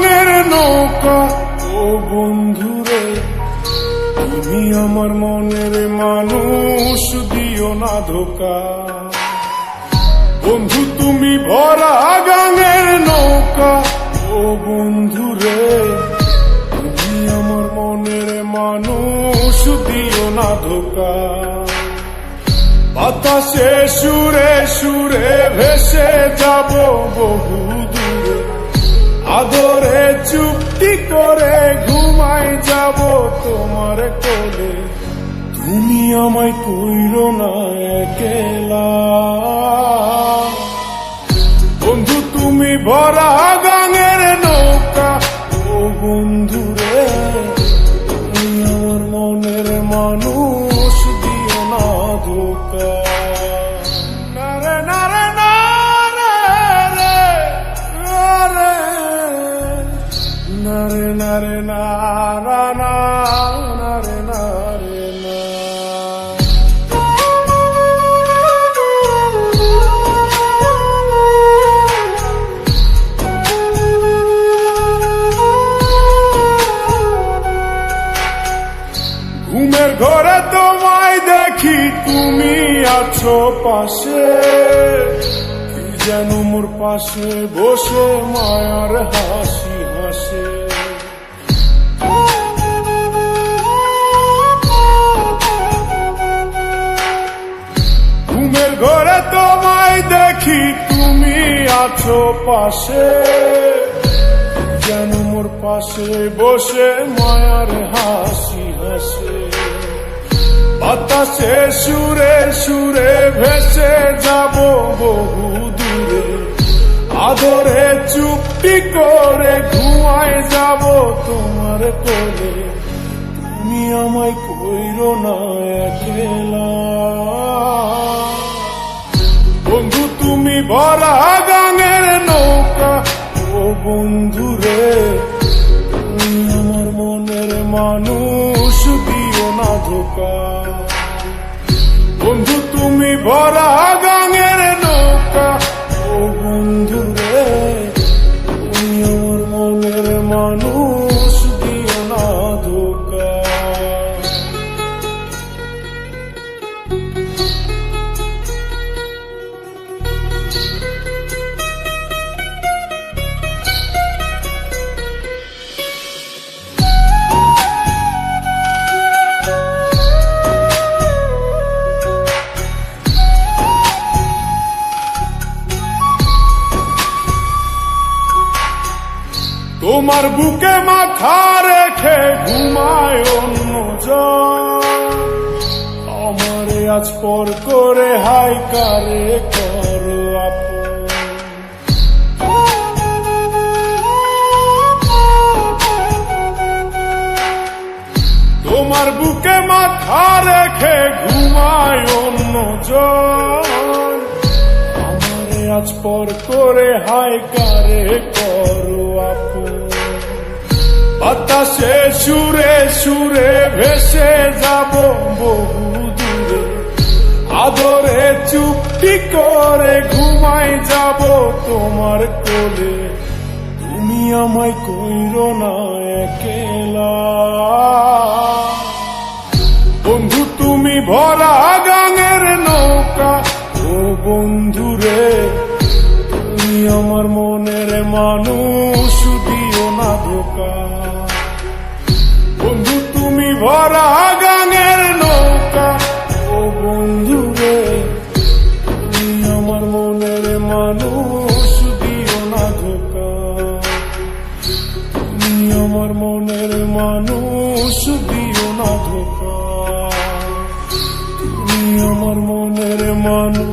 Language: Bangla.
গাঙের নৌকা ও বন্ধুরে, তুমি আমার মনের মানুষ, দিও না ধোকা। বন্ধু তুমি ভরা গাঙের নৌকা ও বন্ধুরে, তুমি আমার মনের মানুষ, দিও না ধোকা। বাতাসে সুরে সুরে ভেসে যাব বহু দূরে, আদরে চুক্তি করে ঘুমাই যাব তোমার কোলে। তুমি আমায় কইরো না একলা, বন্ধু তুমি ভরা গাঙের নৌকা ও বন্ধুরে, তুমি আমার মনের মানুষ, দিও না ধোকা। নারে নারে নারে রে, নারে নারে নারা নারে নারে না। ঘুমের ঘরে তোমায় দেখি, তুমি আছো পাশে, কি যেন মোর পাশে বসে মায়ার হাসি হাসে। ঘুমের ঘরে তোমায় দেখি, তুমি আছো পাশে, যেন মোর পাশে বসে মায়ার হাসি হাসে। বাতাসে সুরে সুরে ভেসে যাব বহু দূরে, আদরে চুক্তি করে ঘুমায় যাব তোমার কোলে। তুমি আমায় কইরো না একলা, বন্ধু তুমি ভরা গাঙের নৌকা ও বন্ধুরে, তুমি আমার মনের মানুষ, দিও না ধোকা। বন্ধু তুমি ভরা গাঙের নৌকা ও বন্ধুরে, তুমি আমার মনের মানুষ, দিও না ধোকা। তোমার বুকে মাথা রেখে ঘুমায় অন্যজন, আমারে আজ পর করে হাই কারে করো আপন। তোমার বুকে মাথা রেখে ঘুমায় অন্যজন, আমারে আজ পর করে হাই কারে করো আপন। বাতাসে সুরে সুরে ভেসে যাব বহু দূরে, আদরে চুক্তি করে ঘুমাই যাব তোমার কোলে। তুমি আমায় কইরো না একলা, বন্ধু তুমি ভরা গাঙের নৌকা ও বন্ধুরে, তুমি আমার মনের মানুষ, দিও না ধোকা। বন্ধু তুমি ভরা গাঙের নৌকা ও বন্ধুরে, তুমি আমার মনের মানুষ, দিও না ধোকা। তুমি আমার মনের মানুষ, দিও না ধোকা। তুমি আমার মনের মানুষ।